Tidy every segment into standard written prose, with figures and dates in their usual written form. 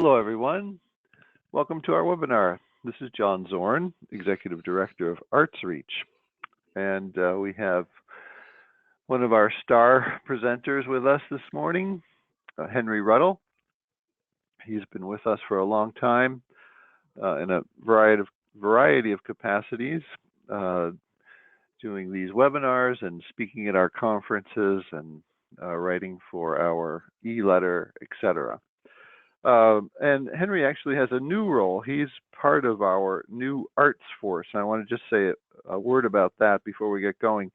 Hello, everyone. Welcome to our webinar. This is John Zorn, Executive Director of ArtsReach. And we have one of our star presenters with us this morning, Henry Ruddle. He's been with us for a long time in a variety of capacities, doing these webinars and speaking at our conferences and writing for our e-letter, etc. And Henry actually has a new role. He's part of our new arts force. And I want to just say a word about that before we get going.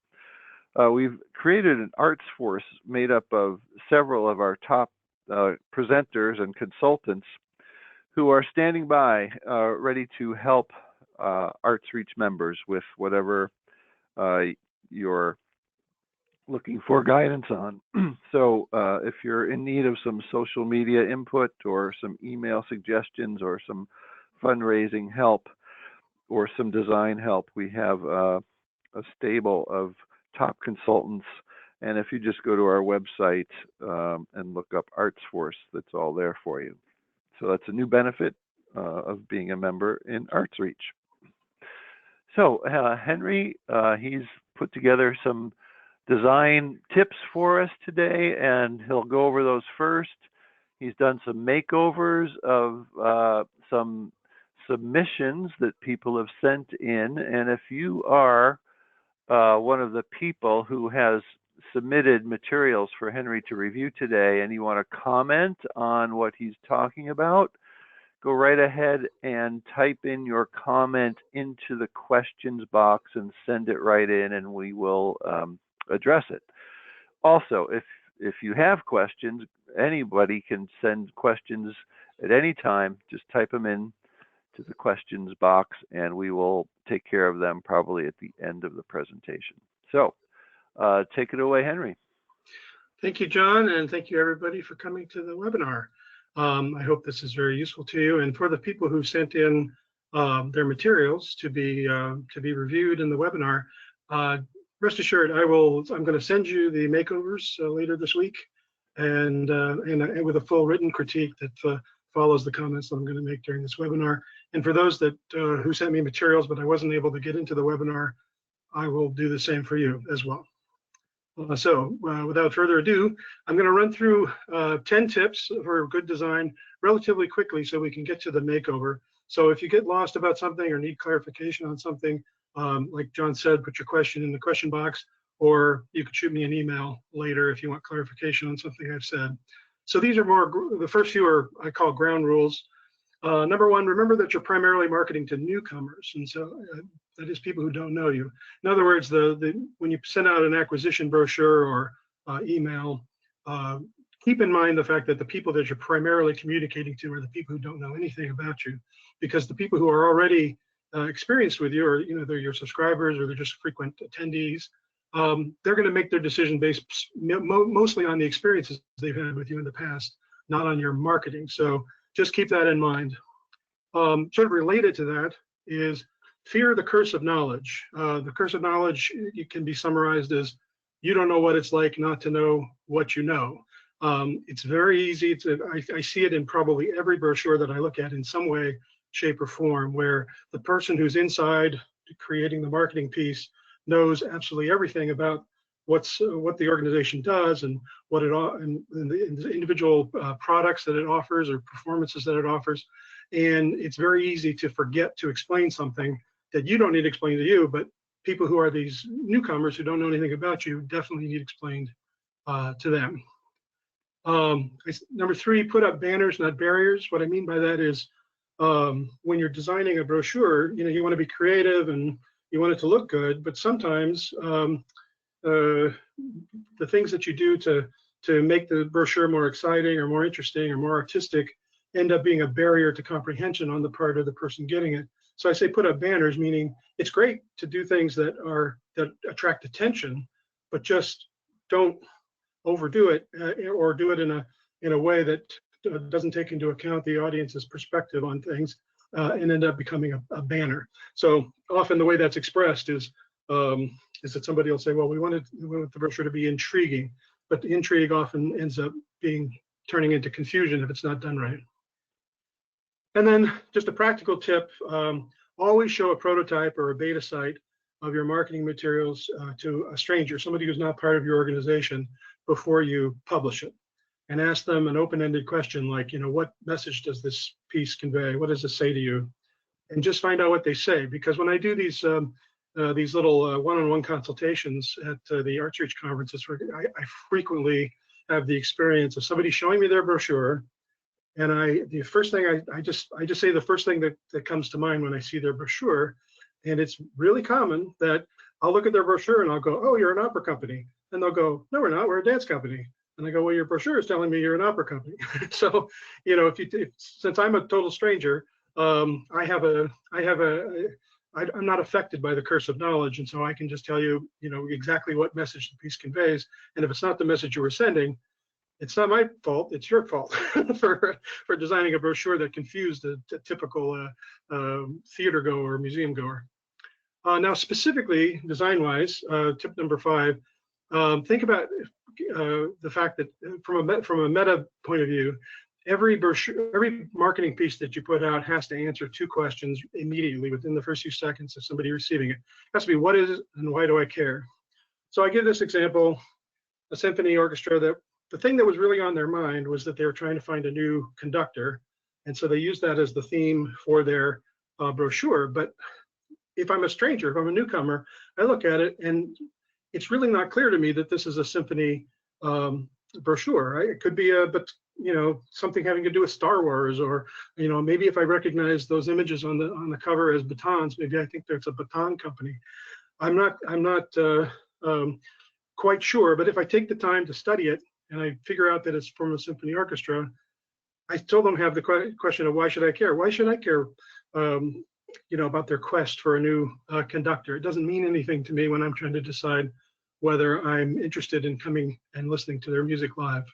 We've created an arts force made up of several of our top presenters and consultants who are standing by, ready to help ArtsReach members with whatever you're looking for guidance on. So if you're in need of some social media input or some email suggestions or some fundraising help or some design help, we have a stable of top consultants. And if you just go to our website and look up Arts Force, that's all there for you. So that's a new benefit of being a member in ArtsReach. So Henry, he's put together some design tips for us today, and he'll go over those first. He's done some makeovers of some submissions that people have sent in, and if you are one of the people who has submitted materials for Henry to review today and you want to comment on what he's talking about, go right ahead and type in your comment into the questions box and send it right in, and we will address it. Also, if you have questions, anybody can send questions at any time. Just type them in to the questions box and we will take care of them probably at the end of the presentation. So take it away, Henry. Thank you, John, and thank you everybody for coming to the webinar. I hope this is very useful to you, and for the people who sent in their materials to be reviewed in the webinar, rest assured, I'm going to send you the makeovers later this week, and with a full written critique that follows the comments that I'm going to make during this webinar. And for those that who sent me materials but I wasn't able to get into the webinar, I will do the same for you as well. So without further ado, I'm going to run through 10 tips for good design relatively quickly so we can get to the makeover. So if you get lost about something or need clarification on something, like John said, put your question in the question box, or you could shoot me an email later if you want clarification on something I've said. So these are the first few are I call ground rules. Number one, remember that you're primarily marketing to newcomers, and so that is people who don't know you. In other words, when you send out an acquisition brochure or email, keep in mind the fact that the people that you're primarily communicating to are the people who don't know anything about you, because the people who are already experienced with you, or they're your subscribers or they're just frequent attendees, they're going to make their decision based mostly on the experiences they've had with you in the past, not on your marketing. So just keep that in mind. Sort of related to that is fear the curse of knowledge. The curse of knowledge, it can be summarized as you don't know what it's like not to know what you know. It's very easy I see it in probably every brochure that I look at in some way, shape, or form, where the person who's inside creating the marketing piece knows absolutely everything about what the organization does and what it and the individual products that it offers or performances that it offers. And it's very easy to forget to explain something that you don't need to explain to you, but people who are these newcomers who don't know anything about you definitely need explained to them. Number three, put up banners, not barriers. What I mean by that is when you're designing a brochure, you want to be creative and you want it to look good, but sometimes the things that you do to make the brochure more exciting or more interesting or more artistic end up being a barrier to comprehension on the part of the person getting it. So I say put up banners, meaning it's great to do things that attract attention, but just don't overdo it or do it in a way that doesn't take into account the audience's perspective on things and end up becoming a banner. So often the way that's expressed is that somebody will say, well, we want the brochure to be intriguing, but the intrigue often ends up turning into confusion if it's not done right. And then just a practical tip, always show a prototype or a beta site of your marketing materials to a stranger, somebody who's not part of your organization, before you publish it. And ask them an open-ended question like, what message does this piece convey? What does it say to you? And just find out what they say. Because when I do these little one-on-one consultations at the Arts Reach conferences, I frequently have the experience of somebody showing me their brochure, and the first thing I just say the first thing that comes to mind when I see their brochure, and it's really common that I'll look at their brochure and I'll go, "Oh, you're an opera company," and they'll go, "No, we're not. We're a dance company." And I go, "Well, your brochure is telling me you're an opera company." So, since I'm a total stranger, I'm not affected by the curse of knowledge, and so I can just tell you, exactly what message the piece conveys. And if it's not the message you were sending, it's not my fault. It's your fault for designing a brochure that confused a typical theater goer or museum goer. Now, specifically design-wise, tip number 5, think about the fact that from a meta point of view, every brochure, every marketing piece that you put out has to answer 2 questions immediately within the first few seconds of somebody receiving it. It has to be, what is it and why do I care? So I give this example, a symphony orchestra that the thing that was really on their mind was that they were trying to find a new conductor. And so they used that as the theme for their brochure. But if I'm a stranger, if I'm a newcomer, I look at it and it's really not clear to me that this is a symphony brochure, right? It could be something having to do with Star Wars, or maybe if I recognize those images on the cover as batons, maybe I think there's a baton company. I'm not quite sure, but if I take the time to study it and I figure out that it's from a symphony orchestra, I still don't have the question of why should I care? Why should I care about their quest for a new conductor? It doesn't mean anything to me when I'm trying to decide whether I'm interested in coming and listening to their music live.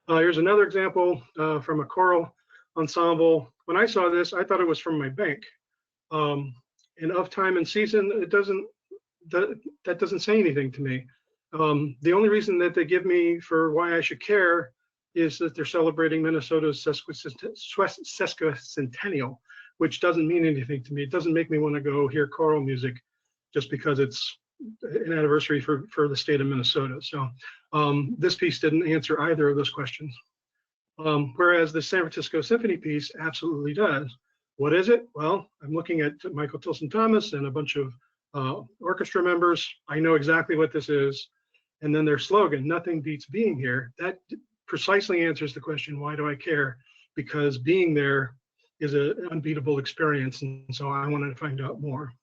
Here's another example from a choral ensemble. When I saw this, I thought it was from my bank. And of time and season, that doesn't say anything to me. The only reason that they give me for why I should care is that they're celebrating Minnesota's sesquicentennial, which doesn't mean anything to me. It doesn't make me want to go hear choral music just because it's an anniversary for the state of Minnesota. So this piece didn't answer either of those questions. Whereas the San Francisco Symphony piece absolutely does. What is it? Well, I'm looking at Michael Tilson Thomas and a bunch of orchestra members. I know exactly what this is. And then their slogan, "Nothing beats being here," that precisely answers the question, why do I care? Because being there is an unbeatable experience, and so I wanted to find out more.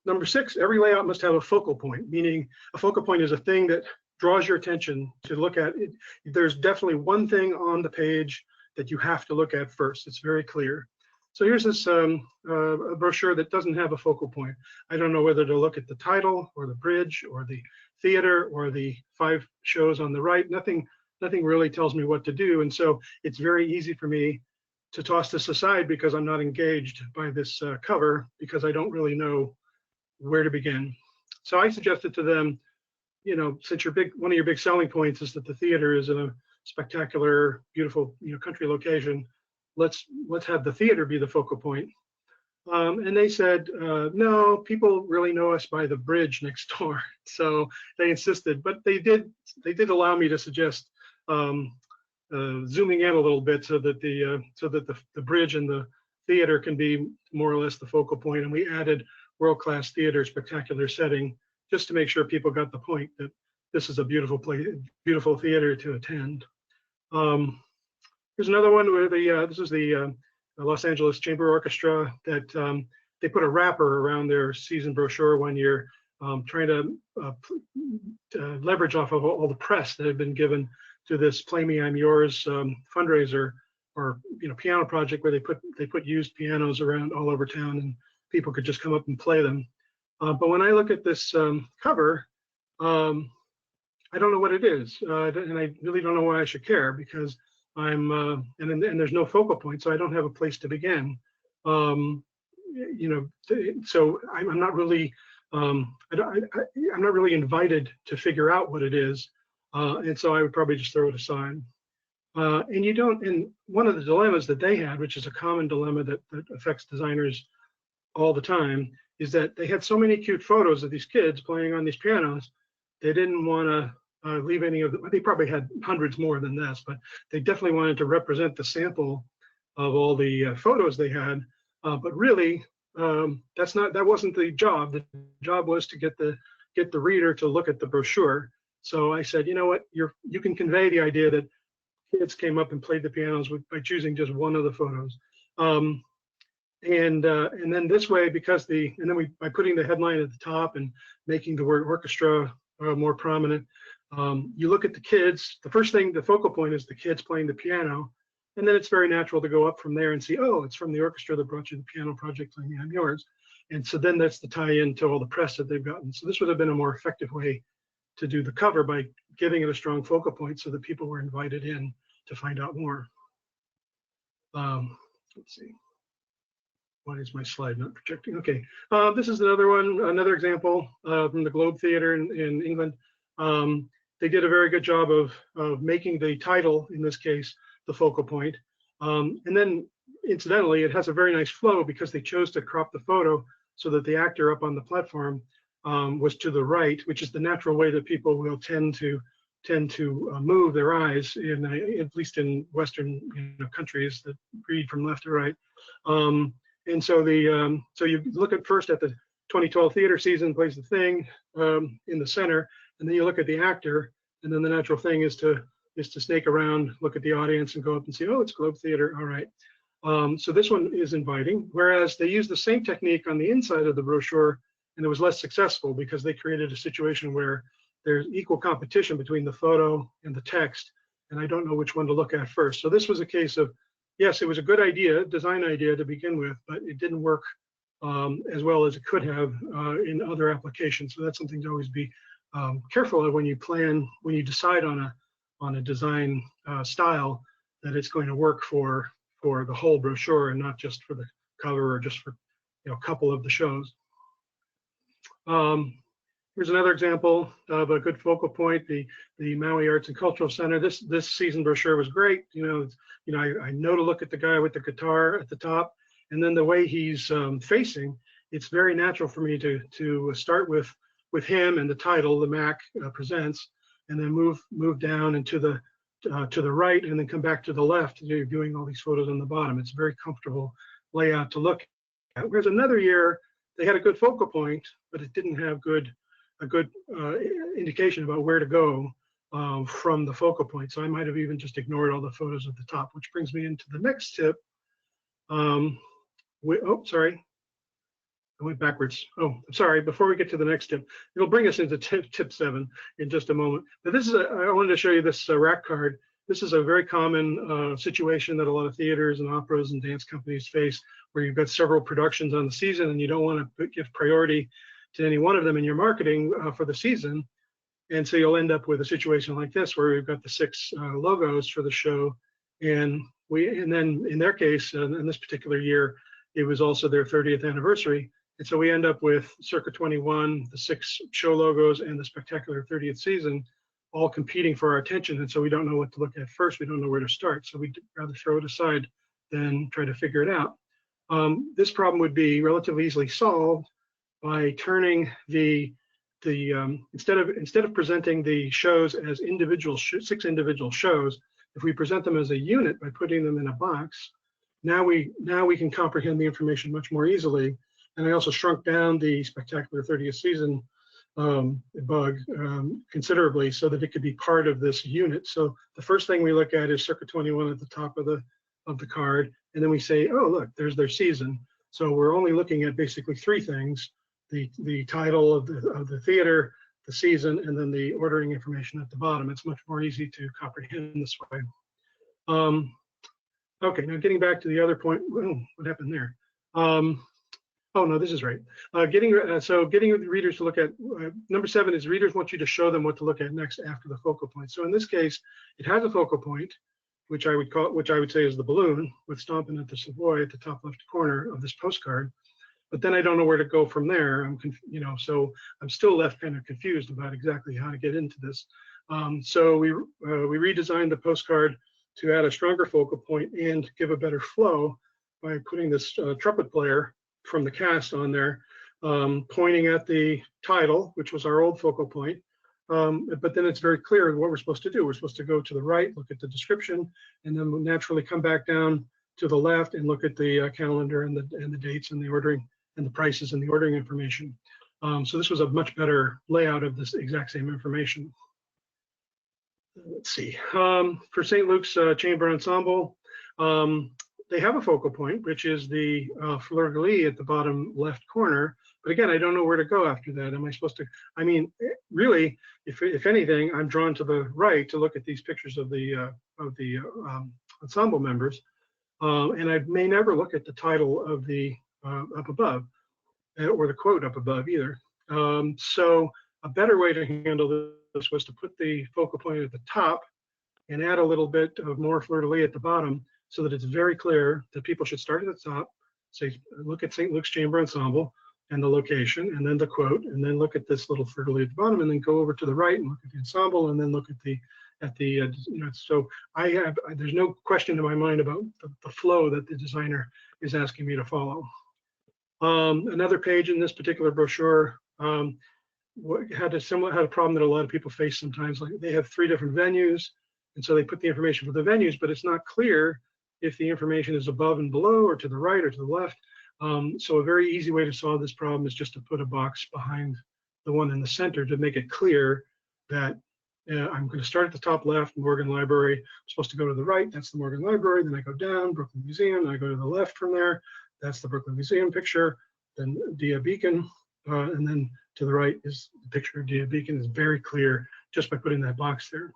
Number 6, every layout must have a focal point, meaning a focal point is a thing that draws your attention to look at it. There's definitely one thing on the page that you have to look at first. It's very clear. So here's this a brochure that doesn't have a focal point. I don't know whether to look at the title or the bridge or the theater or the 5 shows on the right. Nothing really tells me what to do. And so it's very easy for me to toss this aside because I'm not engaged by this cover, because I don't really know where to begin. So I suggested to them, since one of your big selling points is that the theater is a spectacular, beautiful, country location, let's have the theater be the focal point. And they said, no, people really know us by the bridge next door. So they insisted, but they did allow me to suggest zooming in a little bit so that the bridge and the theater can be more or less the focal point. And we added world-class theater, spectacular setting, just to make sure people got the point that this is a beautiful place, beautiful theater to attend. Here's another one where this is the Los Angeles Chamber Orchestra that they put a wrapper around their season brochure one year, trying to leverage off of all the press that had been given to this Play Me I'm Yours fundraiser or piano project where they put used pianos around all over town and people could just come up and play them. But when I look at this cover, I don't know what it is, and I really don't know why I should care, because I'm and there's no focal point, so I don't have a place to begin. So I'm not really I'm not really invited to figure out what it is, and so I would probably just throw it aside. And you don't, and one of the dilemmas that they had, which is a common dilemma that affects designers all the time, is that they had so many cute photos of these kids playing on these pianos. They didn't want to leave any of them. They probably had hundreds more than this, but they definitely wanted to represent the sample of all the photos they had. But really, that wasn't the job. The job was to get the reader to look at the brochure. So I said, you know what, you can convey the idea that kids came up and played the pianos by choosing just one of the photos. And then this way, by putting the headline at the top and making the word orchestra more prominent, you look at the kids. The first thing, the focal point is the kids playing the piano, and then it's very natural to go up from there and see, oh, it's from the orchestra that brought you the piano project, playing I'm Yours. And so then that's the tie-in to all the press that they've gotten. So this would have been a more effective way to do the cover, by giving it a strong focal point so that people were invited in to find out more. Let's see. Why is my slide not projecting? Okay, this is another example from the Globe Theatre in England. They did a very good job of making the title, in this case, the focal point. And then, incidentally, it has a very nice flow because they chose to crop the photo so that the actor up on the platform was to the right, which is the natural way that people will tend to move their eyes, at least in Western countries that read from left to right. And so so you look at first at the 2012 theater season, plays the thing in the center, and then you look at the actor, and then the natural thing is to snake around, look at the audience, and go up and see, oh, it's Globe Theatre, all right. So this one is inviting, whereas they used the same technique on the inside of the brochure, and it was less successful because they created a situation where there's equal competition between the photo and the text, and I don't know which one to look at first. So this was a case of, yes, it was a good idea, design idea to begin with, but it didn't work as well as it could have in other applications. So that's something to always be careful of when you decide on a design style, that it's going to work for the whole brochure and not just for the cover or just for a couple of the shows. Here's another example of a good focal point, the Maui Arts and Cultural Center. This season brochure was great. I know to look at the guy with the guitar at the top, and then the way he's facing, it's very natural for me to start with him and the title, the Mac Presents, and then move down and to the right, and then come back to the left. You're viewing all these photos on the bottom. It's a very comfortable layout to look at. Whereas another year, they had a good focal point, but it didn't have a good indication about where to go from the focal point. So I might have even just ignored all the photos at the top, which brings me into the next tip. Sorry, I went backwards. Oh, I'm sorry. Before we get to the next tip, it'll bring us into tip 7 in just a moment. But I wanted to show you this rack card. This is a very common situation that a lot of theaters and operas and dance companies face, where you've got several productions on the season and you don't want to give priority to any one of them in your marketing for the season. And so you'll end up with a situation like this, where we've got the 6 logos for the show. And then in their case, in this particular year, it was also their 30th anniversary. And so we end up with Circa 21, the 6 show logos, and the spectacular 30th season, all competing for our attention. And so we don't know what to look at first. We don't know where to start. So we'd rather throw it aside than try to figure it out. This problem would be relatively easily solved by turning instead of presenting the shows as 6 individual shows, if we present them as a unit by putting them in a box, now we can comprehend the information much more easily. And I also shrunk down the spectacular 30th season bug considerably so that it could be part of this unit. So the first thing we look at is Circa 21 at the top of the card, and then we say, oh, look, there's their season. So we're only looking at basically 3 things: the title of the theater, the season, and then the ordering information at the bottom. It's much more easy to comprehend this way. Okay, now getting back to the other point. Oh, what happened there? Oh no, this is right. Getting readers to look at number 7 is readers want you to show them what to look at next after the focal point. So in this case, it has a focal point, which I would say is the balloon with Stompin' at the Savoy at the top left corner of this postcard. But then I don't know where to go from there. So I'm still left kind of confused about exactly how to get into this. So we redesigned the postcard to add a stronger focal point and give a better flow by putting this trumpet player from the cast on there, pointing at the title, which was our old focal point. But then it's very clear what we're supposed to do. We're supposed to go to the right, look at the description, and then we'll naturally come back down to the left and look at the calendar and the dates and the ordering and the prices and the ordering information. So this was a much better layout of this exact same information. Let's see. For St. Luke's Chamber Ensemble, they have a focal point, which is the fleur-de-lis at the bottom left corner. But again, I don't know where to go after that. Am I supposed to? I mean, really, if anything, I'm drawn to the right to look at these pictures of the ensemble members, and I may never look at the title of the up above, or the quote up above either. So a better way to handle this was to put the focal point at the top and add a little bit of more fleur-de-lis at the bottom, so that it's very clear that people should start at the top, say, look at St. Luke's Chamber Ensemble and the location, and then the quote, and then look at this little fleur-de-lis at the bottom, and then go over to the right and look at the ensemble, and then look at the so there's no question in my mind about the flow that the designer is asking me to follow. Another page in this particular brochure had a problem that a lot of people face sometimes. Like, they have 3 different venues, and so they put the information for the venues, but it's not clear if the information is above and below, or to the right or to the left. So a very easy way to solve this problem is just to put a box behind the one in the center to make it clear that I'm going to start at the top left, Morgan Library. I'm supposed to go to the right, that's the Morgan Library. Then I go down, Brooklyn Museum, and I go to the left from there. That's the Brooklyn Museum picture. Then Dia Beacon, and then to the right is the picture of Dia Beacon. Is very clear just by putting that box there.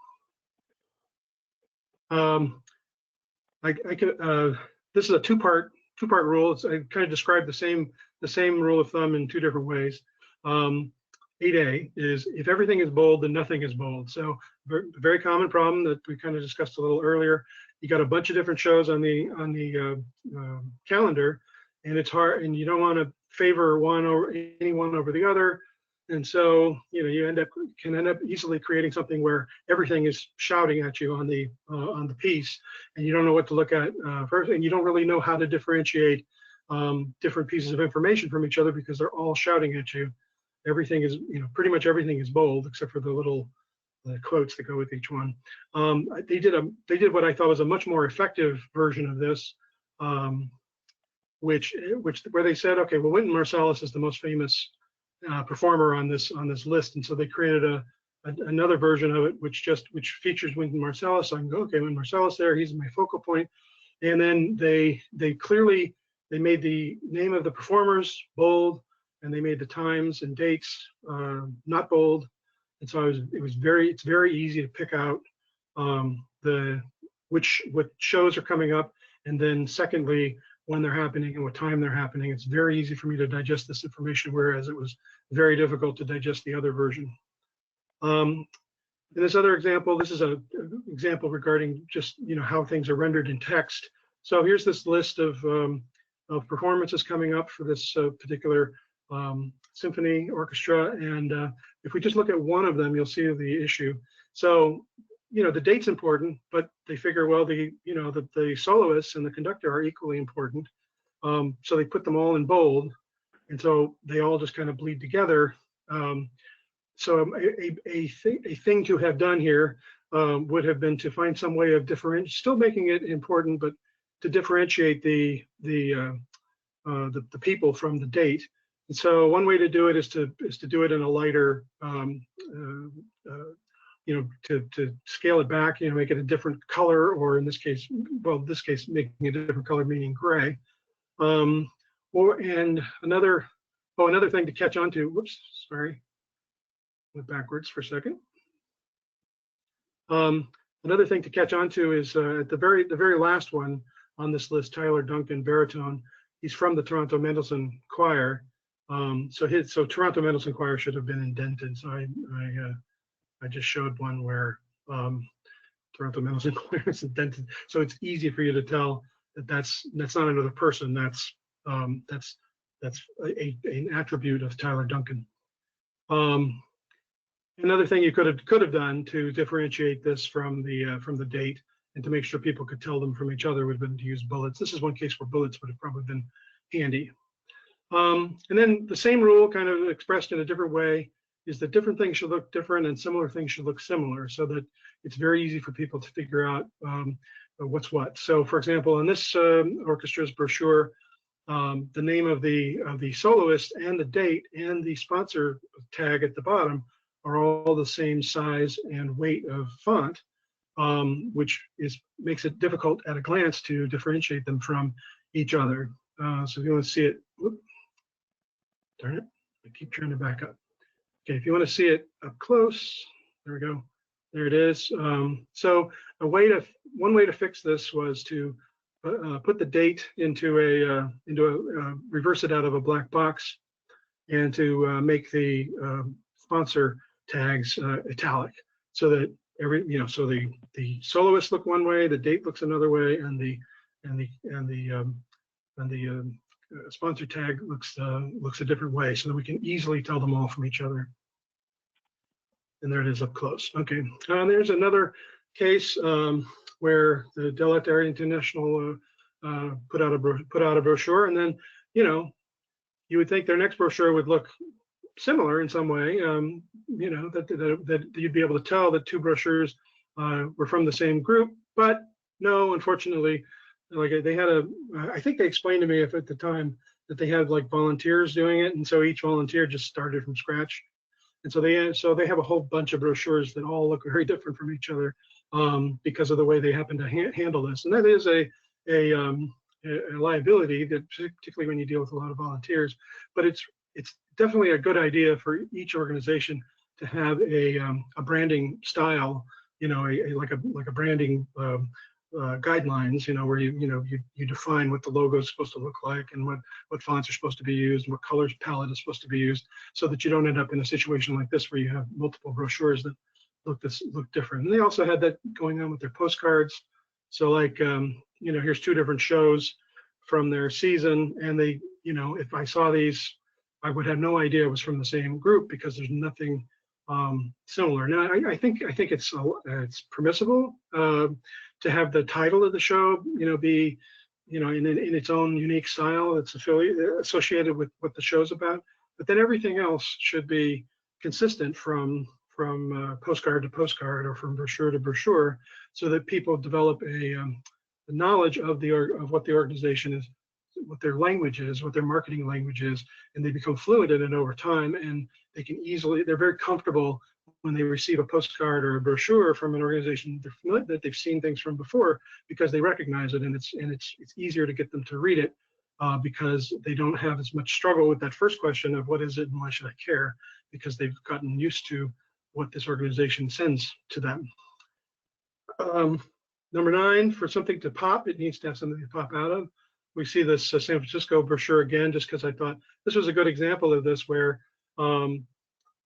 This is a two-part rule. I kind of described the same rule of thumb in 2 different ways. 8A is, if everything is bold, then nothing is bold. So very common problem that we kind of discussed a little earlier. You got a bunch of different shows on the calendar, and it's hard, and you don't want to favor any one over the other. And so, you can end up easily creating something where everything is shouting at you on the piece, and you don't know what to look at first, and you don't really know how to differentiate different pieces of information from each other, because they're all shouting at you. Everything is, pretty much everything is bold except for the little quotes that go with each one. They did what I thought was a much more effective version of this, where they said, okay, well, Wynton Marsalis is the most famous performer on this list, and so they created another version of it which features Wynton Marsalis. So I can go, okay, Wynton Marsalis there, he's my focal point. And then they made the name of the performers bold, and they made the times and dates not bold. And so it's very easy to pick out what shows are coming up, and then secondly, when they're happening and what time they're happening. It's very easy for me to digest this information, whereas it was very difficult to digest the other version. In this other example, this is an example regarding just how things are rendered in text. So here's this list of performances coming up for this particular symphony orchestra, and if we just look at one of them, you'll see the issue. So the date's important, but they figure, well, the soloists and the conductor are equally important, so they put them all in bold, and so they all just kind of bleed together. So a thing to have done here would have been to find some way of still making it important, but to differentiate the people from the date. And so one way to do it is to do it in a lighter, to scale it back, make it a different color, or in this case, making it a different color, meaning gray. And another thing to catch on to, whoops, sorry, went backwards for a second. Another thing to catch on to is at the very last one on this list, Tyler Duncan, baritone. He's from the Toronto Mendelssohn Choir. So Toronto Mendelssohn Choir should have been indented. So I just showed one where Toronto Mendelssohn Choir is indented. So it's easy for you to tell that that's not another person. That's an attribute of Tyler Duncan. Another thing you could have done to differentiate this from the date and to make sure people could tell them from each other would have been to use bullets. This is one case where bullets would have probably been handy. And then the same rule, kind of expressed in a different way, is that different things should look different and similar things should look similar, so that it's very easy for people to figure out what's what. So, for example, in this orchestra's brochure, the name of the soloist and the date and the sponsor tag at the bottom are all the same size and weight of font, which makes it difficult at a glance to differentiate them from each other. So if you want to see it, whoop, darn it, I keep trying to back up. Okay, if you want to see it up close, there we go. There it is. So one way to fix this was to put the date into reverse it out of a black box, and to make the sponsor tags italic, so that so the soloist look one way, the date looks another way, and the sponsor tag looks a different way, so that we can easily tell them all from each other. And there it is up close. Okay, there's another case where the Delaware Area International put out a brochure, and then you would think their next brochure would look similar in some way. That you'd be able to tell that two brochures were from the same group, but no, unfortunately, like they had I think they explained to me at the time that they had like volunteers doing it, and so each volunteer just started from scratch. And so they have a whole bunch of brochures that all look very different from each other because of the way they happen to handle this. And that is a liability, that particularly when you deal with a lot of volunteers. But it's definitely a good idea for each organization to have a branding style, like a branding guidelines, where you define what the logo is supposed to look like, and what fonts are supposed to be used, and what colors palette is supposed to be used, so that you don't end up in a situation like this where you have multiple brochures that look different. And they also had that going on with their postcards. So like here's two different shows from their season, and they, if I saw these, I would have no idea it was from the same group, because there's nothing similar. Now I think it's permissible to have the title of the show, be, in its own unique style that's associated with what the show's about. But then everything else should be consistent from postcard to postcard, or from brochure to brochure, so that people develop a knowledge of what the organization is, what their language is, what their marketing language is, and they become fluent in it over time. And they're very comfortable when they receive a postcard or a brochure from an organization that they've seen things from before, because they recognize it, and it's easier to get them to read it, because they don't have as much struggle with that first question of what is it and why should I care, because they've gotten used to what this organization sends to them. Number 9, for something to pop, it needs to have something to pop out of. We see this San Francisco brochure again, just because I thought this was a good example of this, where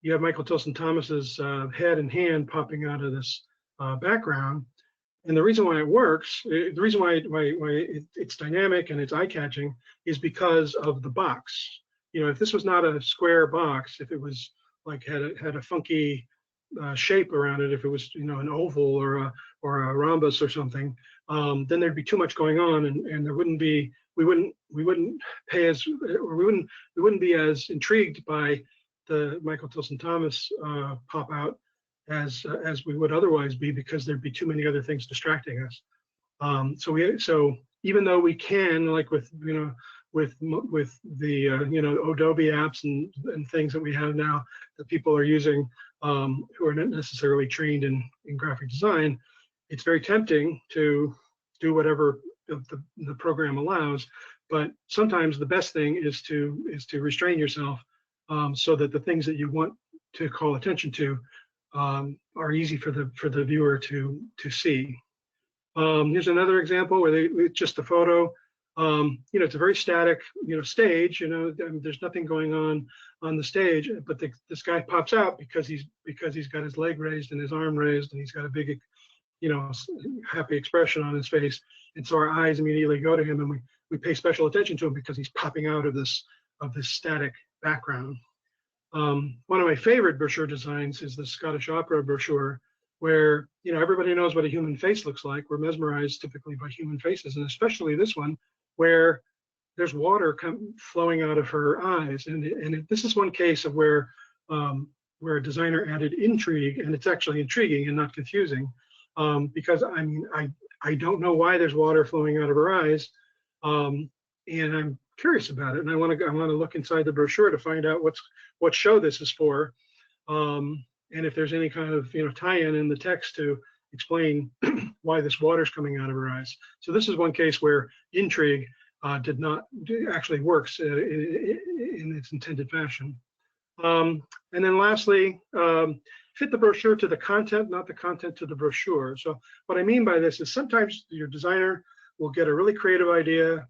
you have Michael Tilson Thomas's head and hand popping out of this background. And the reason why it works, the reason why it's dynamic and it's eye-catching, is because of the box. If this was not a square box, if it was like had a funky shape around it, if it was an oval or a rhombus or something, then there'd be too much going on, and there wouldn't be we wouldn't be as intrigued by the Michael Tilson Thomas pop out as we would otherwise be, because there'd be too many other things distracting us. So even though we can, like with the Adobe apps and things that we have now that people are using, who are not necessarily trained in graphic design, it's very tempting to do whatever the program allows. But sometimes the best thing is to restrain yourself, so that the things that you want to call attention to are easy for the viewer to see. Here's another example where it's just a photo. It's a very static, stage. There's nothing going on the stage, but this guy pops out because he's got his leg raised and his arm raised, and he's got a big, happy expression on his face. And so our eyes immediately go to him, and we pay special attention to him because he's popping out of this static background. One of my favorite brochure designs is the Scottish Opera brochure, where, everybody knows what a human face looks like. We're mesmerized typically by human faces, and especially this one where there's water flowing out of her eyes. And this is one case of where a designer added intrigue, and it's actually intriguing and not confusing, because I don't know why there's water flowing out of her eyes, and I'm curious about it, and I want to look inside the brochure to find out what show this is for, and if there's any kind of tie-in in the text to explain why this water's coming out of her eyes. So this is one case where intrigue actually works in its intended fashion. And then lastly, fit the brochure to the content, not the content to the brochure. So what I mean by this is sometimes your designer will get a really creative idea,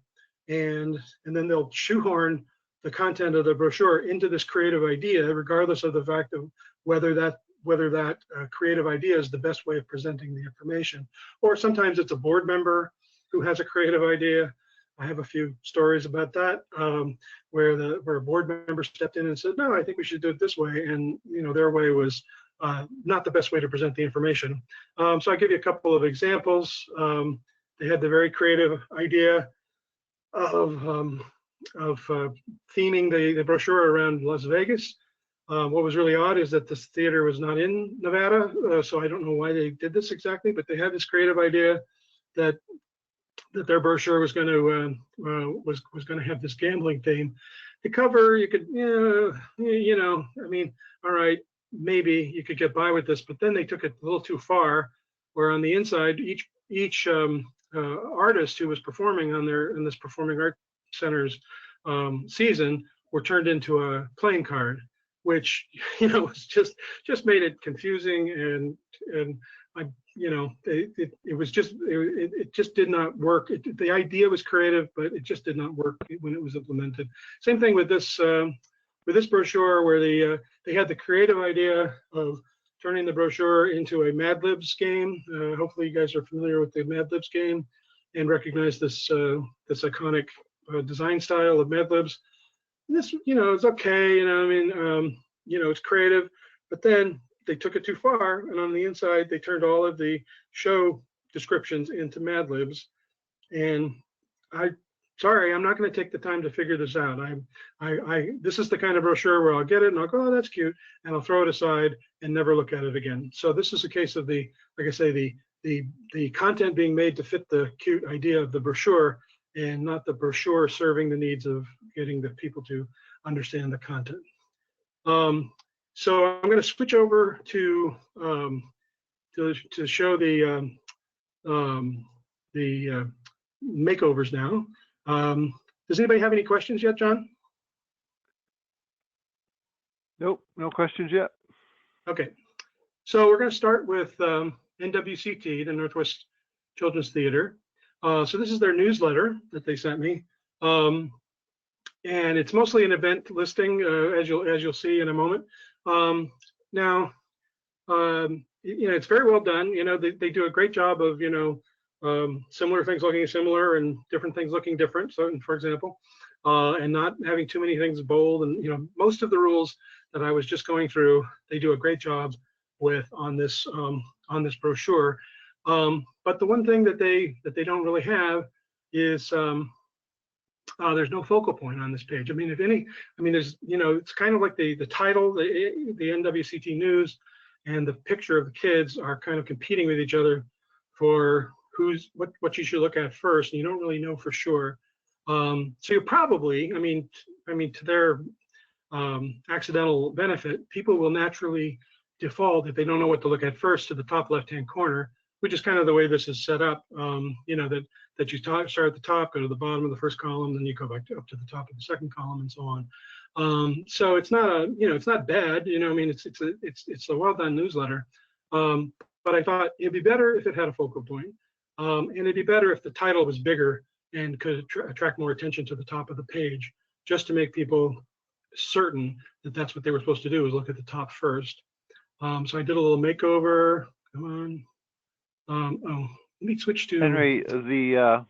and then they'll shoehorn the content of the brochure into this creative idea, regardless of the fact of whether that creative idea is the best way of presenting the information. Or sometimes it's a board member who has a creative idea. I have a few stories about that, where a board member stepped in and said, "No, I think we should do it this way," and their way was not the best way to present the information. So I'll give you a couple of examples. They had the very creative idea of theming the brochure around Las Vegas. What was really odd is that this theater was not in Nevada, so I don't know why they did this exactly, but they had this creative idea that their brochure was going to have this gambling theme. The cover, you could, all right, maybe you could get by with this, but then they took it a little too far, where on the inside, each artist who was performing in this Performing Arts Center's season were turned into a playing card, which was just made it confusing, and I it just did not work. The idea was creative, but it just did not work when it was implemented. Same thing with this brochure, where they had the creative idea of turning the brochure into a Mad Libs game. Hopefully, you guys are familiar with the Mad Libs game and recognize this iconic design style of Mad Libs. This, it's okay. It's creative, but then they took it too far, and on the inside, they turned all of the show descriptions into Mad Libs. And sorry, I'm not going to take the time to figure this out. This is the kind of brochure where I'll get it and I'll go, "Oh, that's cute," and I'll throw it aside and never look at it again. So this is a case of like I say, the content being made to fit the cute idea of the brochure, and not the brochure serving the needs of getting the people to understand the content. So I'm going to switch over to show the makeovers now. Does anybody have any questions yet, John? Nope, no questions yet. Okay, so we're going to start with NWCT, the Northwest Children's Theater. So this is their newsletter that they sent me, and it's mostly an event listing, as you'll see in a moment. Now, it's very well done. They do a great job of similar things looking similar and different things looking different. So, for example, and not having too many things bold, and most of the rules that I was just going through, they do a great job with on this brochure. But the one thing that they don't really have is there's no focal point on this page. If any, there's, it's kind of like the title, the NWCT News, and the picture of the kids are kind of competing with each other for what you should look at first, and you don't really know for sure. So you probably, to their accidental benefit, people will naturally default, if they don't know what to look at first, to the top left-hand corner, which is kind of the way this is set up. That you start at the top, go to the bottom of the first column, then you go back up to the top of the second column, and so on. So it's not it's not bad. It's a well-done newsletter. But I thought it'd be better if it had a focal point, and it'd be better if the title was bigger and could attract more attention to the top of the page, just to make people certain that that's what they were supposed to do, is look at the top first. So I did a little makeover. Come on. Let me switch to Henry. The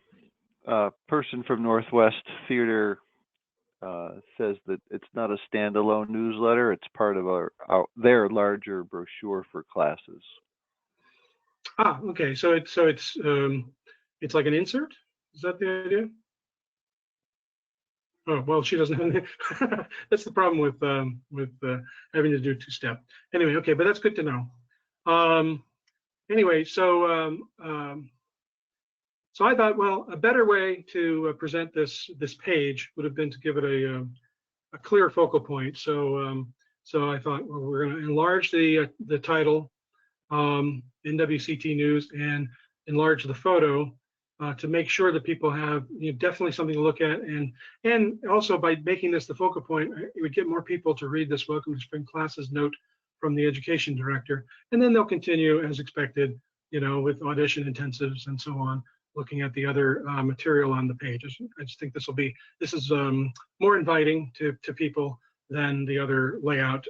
person from Northwest Theater says that it's not a standalone newsletter. It's part of their larger brochure for classes. Okay. So it's like an insert. Is that the idea? Oh, well, she doesn't have any. That's the problem with having to do two-step. Anyway, okay, but that's good to know. Anyway, so I thought, well, a better way to present this page would have been to give it a clear focal point. So I thought, well, we're going to enlarge the title, NWCT News, and enlarge the photo to make sure that people have definitely something to look at, and also by making this the focal point, it would get more people to read this Welcome to Spring Classes note from the education director, and then they'll continue as expected, with audition intensives and so on, looking at the other material on the page. I just think this is more inviting to people than the other layout,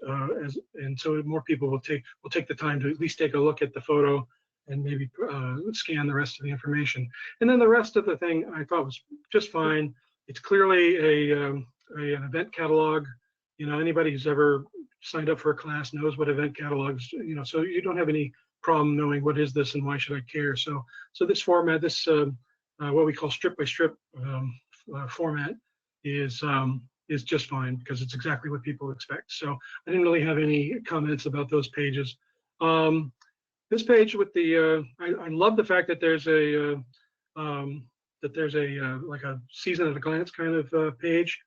and so more people will take the time to at least take a look at the photo and maybe scan the rest of the information. And then the rest of the thing I thought was just fine. It's clearly an event catalog. Anybody who's ever signed up for a class knows what event catalogs, so you don't have any problem knowing what is this and why should I care. So this format, this what we call strip by strip format is just fine because it's exactly what people expect. So I didn't really have any comments about those pages. This page with the I love the fact that there's a like a season at a glance kind of page.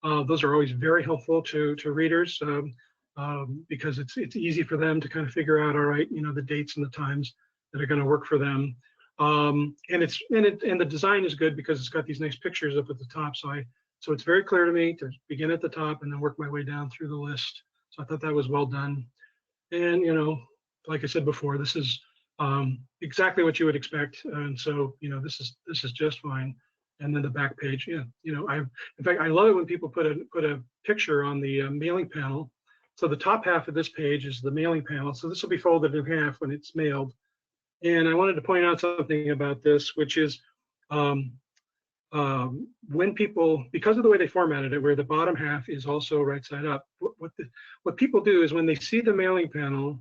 Those are always very helpful to readers because it's easy for them to kind of figure out, all right, the dates and the times that are going to work for them. And the design is good because it's got these nice pictures up at the top. So it's very clear to me to begin at the top and then work my way down through the list. So I thought that was well done. And like I said before, this is exactly what you would expect, and so this is just fine. And then the back page, yeah, in fact I love it when people put a picture on the mailing panel. So the top half of this page is the mailing panel. So this will be folded in half when it's mailed. And I wanted to point out something about this, which is when people, because of the way they formatted it, where the bottom half is also right side up, what people do is when they see the mailing panel,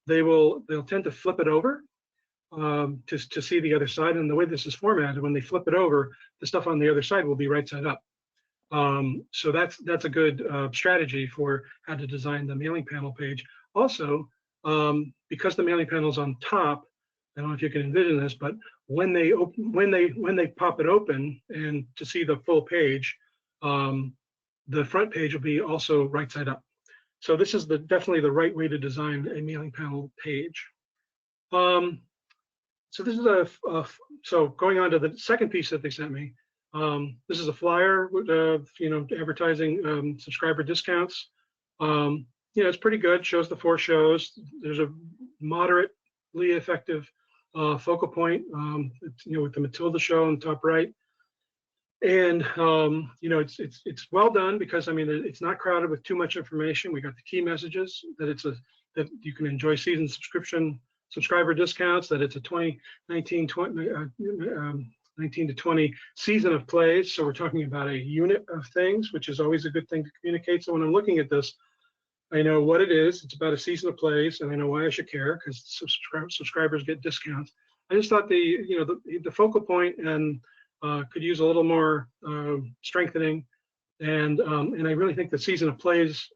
they'll tend to flip it over to see the other side. And the way this is formatted, when they flip it over, the stuff on the other side will be right side up. So that's a good strategy for how to design the mailing panel page. Also, because the mailing panel is on top, I don't know if you can envision this, but when they pop it open and to see the full page, the front page will be also right side up. So this is definitely the right way to design a mailing panel page. So this is so going on to the second piece that they sent me. This is a flyer, advertising subscriber discounts. It's pretty good. Shows the 4 shows. There's a moderately effective focal point, with the Matilda show on the top right. And it's well done because it's not crowded with too much information. We got the key messages that that you can enjoy season subscriber discounts, that it's a 19 to 20 season of plays. So we're talking about a unit of things, which is always a good thing to communicate. So when I'm looking at this, I know what it is. It's about a season of plays, and I know why I should care because subscribers get discounts. I just thought the focal point and could use a little more strengthening, and I really think the season of plays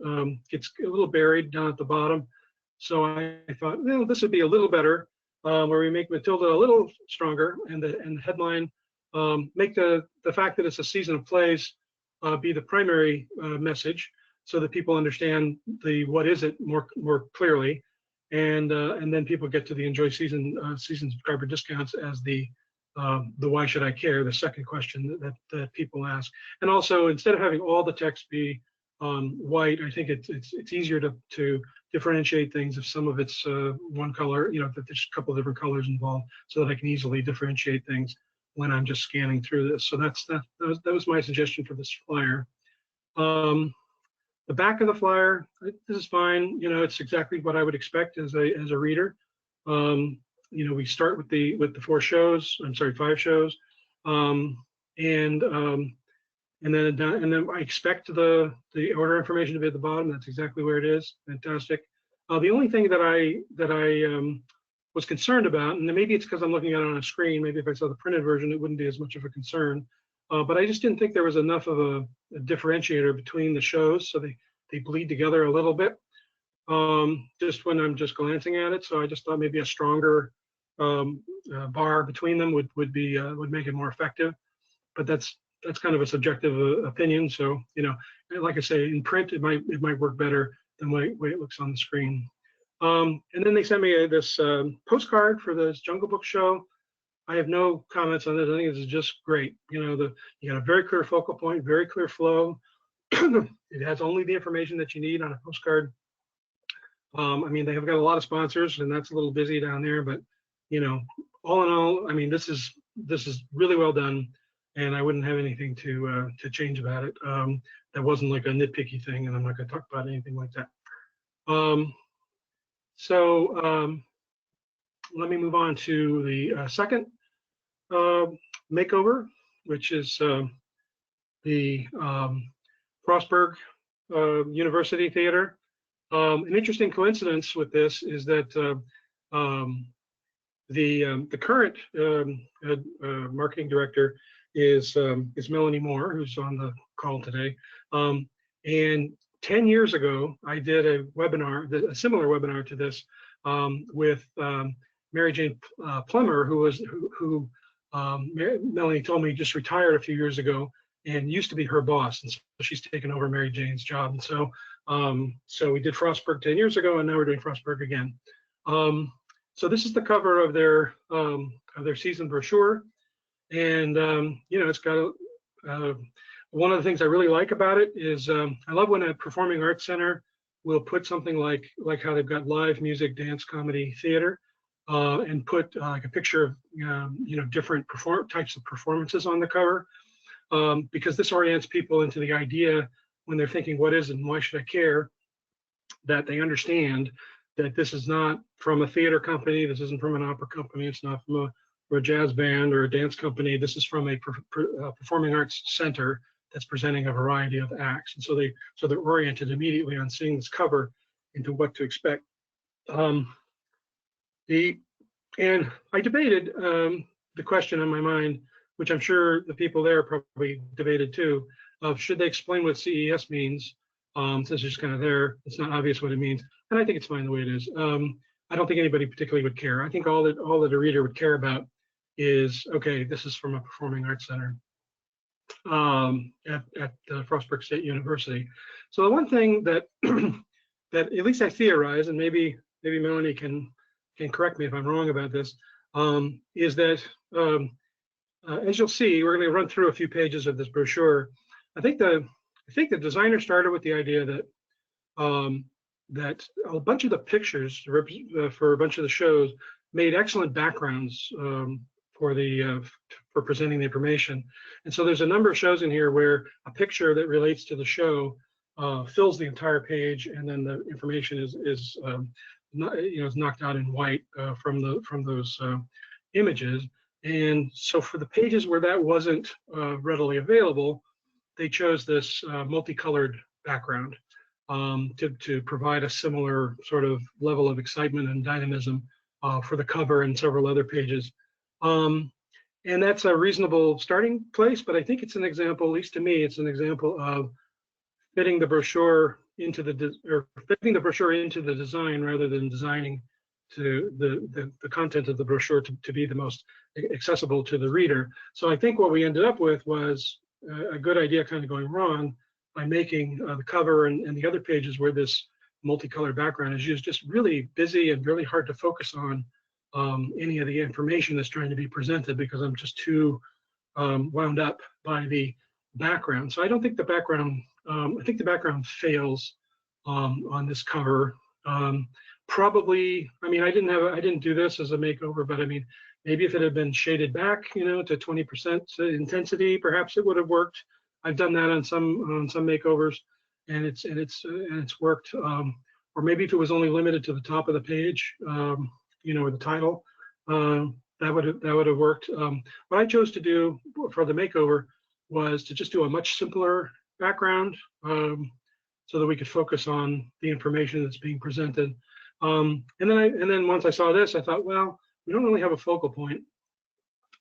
gets a little buried down at the bottom. So I thought, this would be a little better, where we make Matilda a little stronger, and the headline, make the fact that it's a season of plays be the primary message, so that people understand the what is it more clearly, and then people get to the enjoy season subscriber discounts as the why should I care, the second question that people ask. And also, instead of having all the text be white, I think it's easier to differentiate things if some of it's one color, that there's a couple of different colors involved, so that I can easily differentiate things when I'm just scanning through this. So that was my suggestion for this flyer. The back of the flyer, this is fine. It's exactly what I would expect as a reader. We start with the 5 shows, and then I expect the order information to be at the bottom. That's exactly where it is. Fantastic. The only thing that I was concerned about, and maybe it's because I'm looking at it on a screen. Maybe if I saw the printed version, it wouldn't be as much of a concern. But I just didn't think there was enough of a differentiator between the shows, so they bleed together a little bit. Just when I'm just glancing at it, so I just thought maybe a stronger bar between them would make it more effective. But that's kind of a subjective opinion. So like I say, in print it might work better than the way it looks on the screen. And then they sent me this postcard for this Jungle Book show. I have no comments on this. I think this is just great. You got a very clear focal point, very clear flow. It has only the information that you need on a postcard. I mean, they have got a lot of sponsors, and that's a little busy down there. But all in all, I mean, this is really well done, and I wouldn't have anything to change about it. That wasn't like a nitpicky thing, and I'm not going to talk about anything like that. Let me move on to the second makeover, which is the Frostburg University Theater. An interesting coincidence with this is that the current marketing director is Melanie Moore, who's on the call today. And 10 years ago, I did a webinar, a similar webinar to this, with Mary Jane Plummer, who Melanie told me just retired a few years ago and used to be her boss, and so she's taken over Mary Jane's job. And so we did Frostburg 10 years ago, and now we're doing Frostburg again. So this is the cover of their season brochure, and it's got one of the things I really like about it is I love when a performing arts center will put something like how they've got live music, dance, comedy, theater, and put like a picture of different types of performances on the cover, because this orients people into the idea when they're thinking what is and why should I care, that they understand that this is not from a theater company, this isn't from an opera company, it's not from a jazz band or a dance company. This is from a performing arts center that's presenting a variety of acts, and so they're oriented immediately on seeing this cover into what to expect. And I debated the question in my mind, which I'm sure the people there probably debated too, of should they explain what CES means, since it's just kind of there. It's not obvious what it means, and I think it's fine the way it is. I don't think anybody particularly would care. I think all that a reader would care about is, okay, this is from a performing arts center at Frostburg State University. So the one thing that that at least I theorize, and maybe Melanie can correct me if I'm wrong about this, is that as you'll see, we're going to run through a few pages of this brochure. I think the designer started with the idea that that a bunch of the pictures for a bunch of the shows made excellent backgrounds for presenting the information. And so there's a number of shows in here where a picture that relates to the show fills the entire page, and then the information is knocked out in white from those images. And so for the pages where that wasn't readily available, they chose this multicolored background to provide a similar sort of level of excitement and dynamism for the cover and several other pages. And that's a reasonable starting place, but I think it's an example, at least to me, it's an example of fitting the brochure into the design rather than designing to the content of the brochure to be the most accessible to the reader. So I think what we ended up with was a good idea kind of going wrong by making the cover and the other pages where this multicolored background is used just really busy and really hard to focus on any of the information that's trying to be presented, because I'm just too wound up by the background. So I don't think the background, I think the background fails on this cover. Probably, I mean, I didn't do this as a makeover, but I mean, maybe if it had been shaded back, to 20% intensity, perhaps it would have worked. I've done that on some makeovers, and it's worked. Or maybe if it was only limited to the top of the page, or the title, that would have worked. What I chose to do for the makeover was to just do a much simpler background, so that we could focus on the information that's being presented. And then once I saw this, I thought, well, we don't really have a focal point.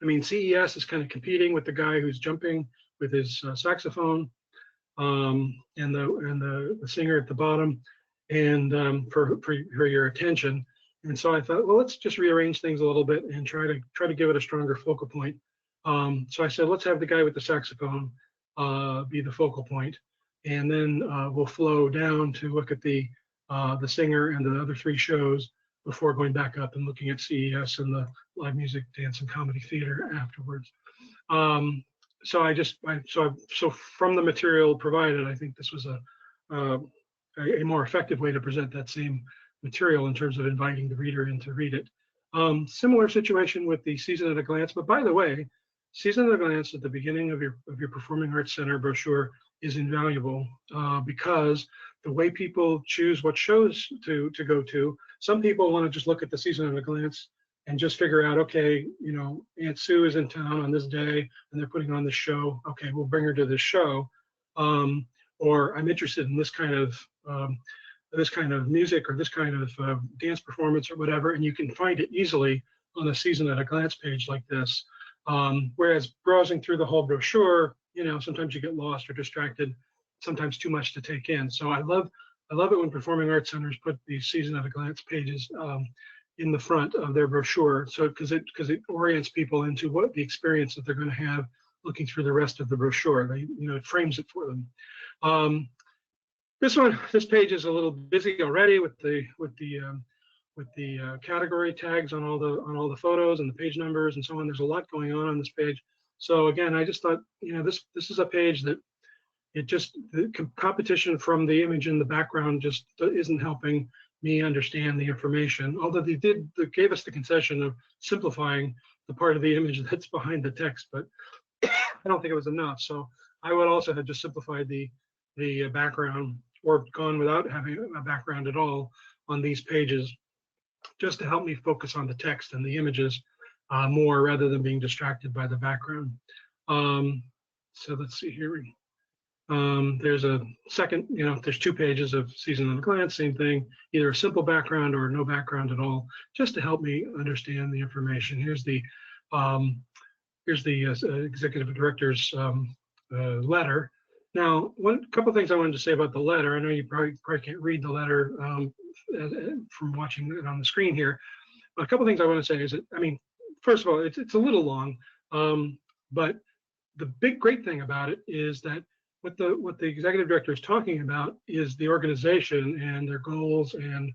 I mean, CES is kind of competing with the guy who's jumping with his saxophone, and the singer at the bottom, and for your attention. And so I thought, well, let's just rearrange things a little bit and try to give it a stronger focal point. So I said, let's have the guy with the saxophone be the focal point, and then we'll flow down to look at the singer and the other three shows before going back up and looking at CES and the live music, dance, and comedy theater afterwards. So from the material provided, I think this was a more effective way to present that same material in terms of inviting the reader in to read it. Similar situation with the Season at a Glance, but by the way, Season at a Glance at the beginning of your Performing Arts Center brochure is invaluable because the way people choose what shows to go to, some people want to just look at the Season at a Glance and just figure out, okay, you know, Aunt Sue is in town on this day and they're putting on this show. Okay, we'll bring her to this show. Or I'm interested in this kind of music or this kind of dance performance or whatever, and you can find it easily on a Season at a Glance page like this. Whereas browsing through the whole brochure, you know, sometimes you get lost or distracted, sometimes too much to take in. So I love it when performing arts centers put these Season at a Glance pages in the front of their brochure, so because it orients people into what the experience that they're going to have looking through the rest of the brochure. It frames it for them. This page is a little busy already with the category tags on all the photos and the page numbers and so on. There's a lot going on this page. So again, I just thought, you know, this is a page that the competition from the image in the background just isn't helping me understand the information. Although they gave us the concession of simplifying the part of the image that's behind the text, but I don't think it was enough. So I would also have just simplified the background or gone without having a background at all on these pages, just to help me focus on the text and the images more rather than being distracted by the background. So let's see here. There's a second, you know, there's 2 pages of Season at a Glance, same thing, either a simple background or no background at all, just to help me understand the information. Here's the executive director's letter. Now, a couple of things I wanted to say about the letter. I know you probably can't read the letter from watching it on the screen here, but a couple of things I want to say is that, I mean, first of all, it's a little long, but the great thing about it is that what the executive director is talking about is the organization and their goals and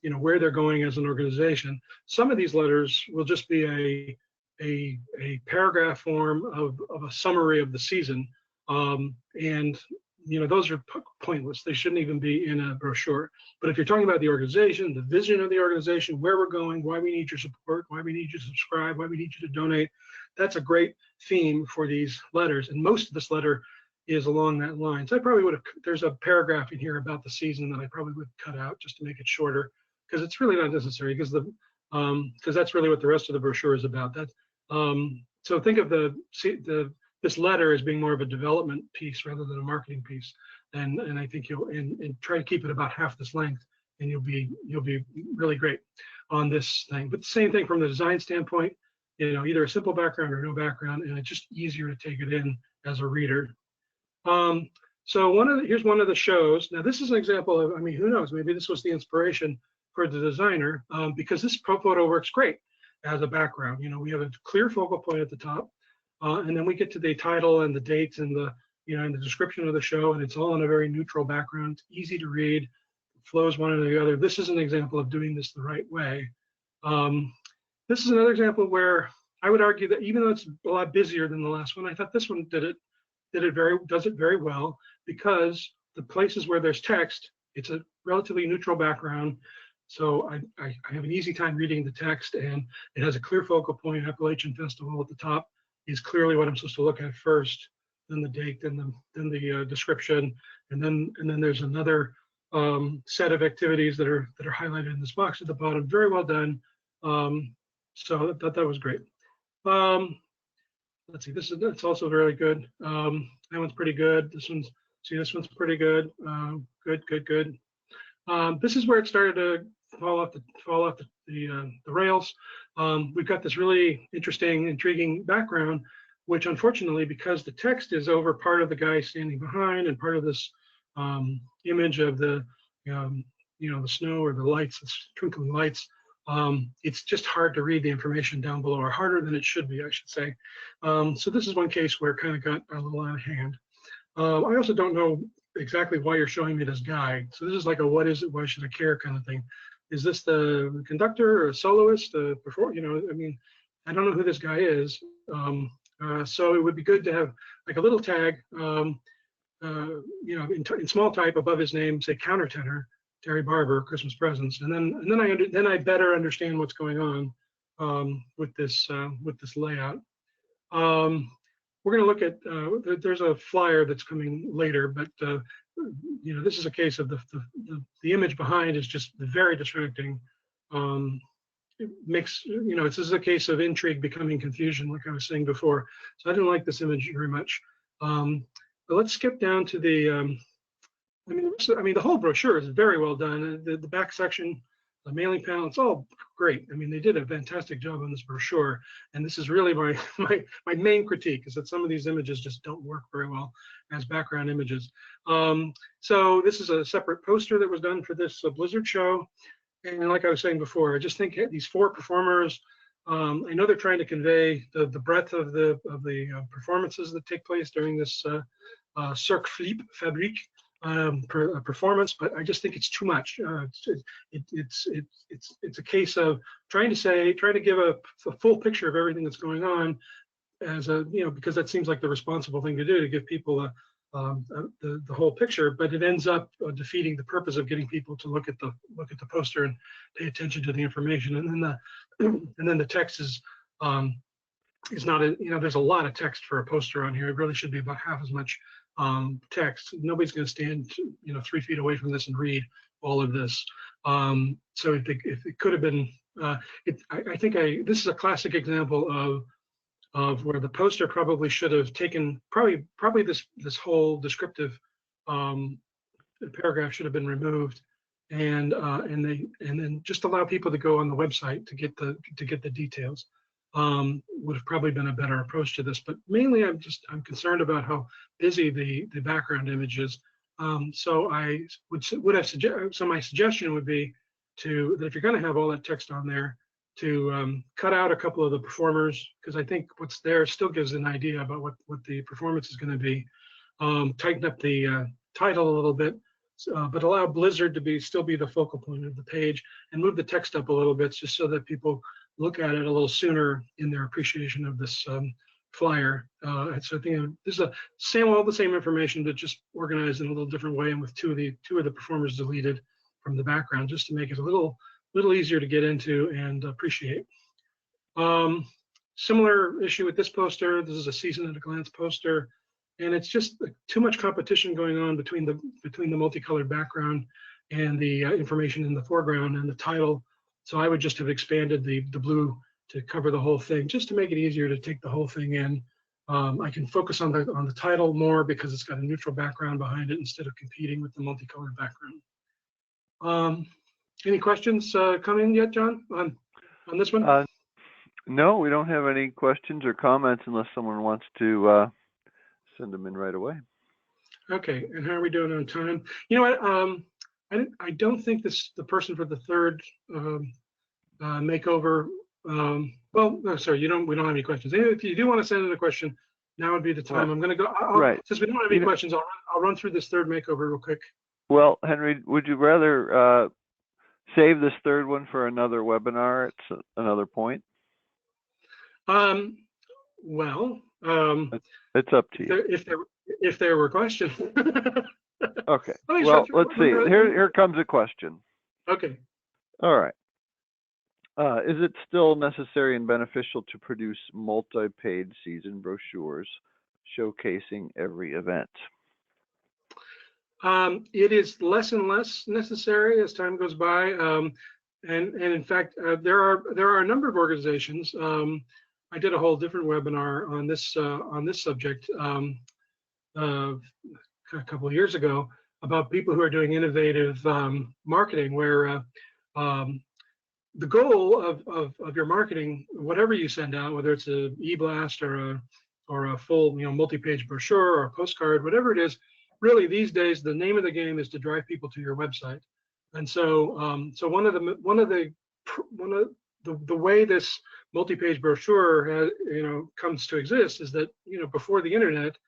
you know, where they're going as an organization. Some of these letters will just be a paragraph form of a summary of the season, and you know, those are pointless. They shouldn't even be in a brochure. But if you're talking about the organization, the vision of the organization, where we're going, why we need your support, why we need you to subscribe, why we need you to donate, that's a great theme for these letters. And most of this letter is along that line. So I probably would have, there's a paragraph in here about the season that I probably would cut out just to make it shorter, because it's really not necessary, because that's really what the rest of the brochure is about. So think of this letter as being more of a development piece rather than a marketing piece, and I think you'll and try to keep it about half this length, and you'll be really great on this thing. But the same thing from the design standpoint, you know, either a simple background or no background, and it's just easier to take it in as a reader. So here's one of the shows. Now this is an example of, I mean, who knows, maybe this was the inspiration for the designer, because this photo works great as a background. You know, we have a clear focal point at the top, and then we get to the title and the dates and the, you know, and the description of the show, and it's all in a very neutral background. It's easy to read, flows one into the other. This is an example of doing this the right way. This is another example where I would argue that even though it's a lot busier than the last one, I thought this one does it very well, because the places where there's text, it's a relatively neutral background. So I have an easy time reading the text, and it has a clear focal point. Appalachian Festival at the top is clearly what I'm supposed to look at first, then the date, then the description, and then there's another set of activities that are highlighted in this box at the bottom. Very well done. So I thought that was great. Let's see, that's also very good. That one's pretty good. This one's pretty good. Good. This is where it started to the rails. We've got this really interesting, intriguing background, which unfortunately, because the text is over part of the guy standing behind and part of this image of the the snow or the lights, the twinkling lights, it's just hard to read the information down below, or harder than it should be, I should say. So this is one case where it kind of got a little out of hand. I also don't know exactly why you're showing me this guy. So this is like a what is it, why should I care kind of thing. Is this the conductor or a soloist? I mean, I don't know who this guy is. So it would be good to have like a little tag, in small type above his name, say countertenor, Terry Barber, Christmas presents, and then I better understand what's going on with this layout. We're going to look at there's a flyer that's coming later, but this is a case of the image behind is just very distracting. It makes this is a case of intrigue becoming confusion, like I was saying before. So I didn't like this image very much. But let's skip down to the. I mean, the whole brochure is very well done. The back section, the mailing panel, it's all great. I mean, they did a fantastic job on this brochure. And this is really my main critique, is that some of these images just don't work very well as background images. So this is a separate poster that was done for this Blizzard show. And like I was saying before, I just think these 4 performers, I know they're trying to convey the breadth of the performances that take place during this Cirque Flip Fabrique performance, but I just think it's too much. It's a case of trying to give a full picture of everything that's going on, as because that seems like the responsible thing to do, to give people the whole picture, but it ends up defeating the purpose of getting people to look at the poster and pay attention to the information. And then the text is not there's a lot of text for a poster on here. It really should be about half as much text. Nobody's going to stand 3 feet away from this and read all of this. So if it could have been, I think this is a classic example of where the poster probably should have taken probably this whole descriptive paragraph should have been removed, and then just allow people to go on the website to get the details. Would have probably been a better approach to this, but mainly I'm concerned about how busy the background image is. So I would have so my suggestion would be that if you're going to have all that text on there, to cut out a couple of the performers, because I think what's there still gives an idea about what the performance is going to be. Tighten up the title a little bit, but allow Blizzard to still be the focal point of the page, and move the text up a little bit, just so that people look at it a little sooner in their appreciation of this flyer. So I think this is all the same information, but just organized in a little different way, and with two of the performers deleted from the background, just to make it a little easier to get into and appreciate. Similar issue with this poster. This is a season at a glance poster, and it's just too much competition going on between the multicolored background and the information in the foreground and the title. So I would just have expanded the blue to cover the whole thing, just to make it easier to take the whole thing in. I can focus on the title more because it's got a neutral background behind it instead of competing with the multicolored background. Any questions coming yet, John, on this one? No, we don't have any questions or comments unless someone wants to send them in right away. Okay, and how are we doing on time? You know what? I don't think the person for the third makeover. Well, no, sorry, we don't have any questions. If you do want to send in a question, now would be the time. Well, I'm going to go. Right. Since we don't have any questions, I'll run through this third makeover real quick. Well, Henry, would you rather save this third one for another webinar at another point? Well, it's up to you. If there were questions. Okay. Well, let's see. Here comes a question. Okay. All right. Is it still necessary and beneficial to produce multi-page season brochures showcasing every event? It is less and less necessary as time goes by, and in fact, there are a number of organizations. I did a whole different webinar on this subject a couple of years ago about people who are doing innovative marketing, where The goal of your marketing, whatever you send out, whether it's a e-blast or a full multi-page brochure or a postcard, whatever it is, really these days the name of the game is to drive people to your website. And so one of the way this multi-page brochure has, comes to exist is that before the internet,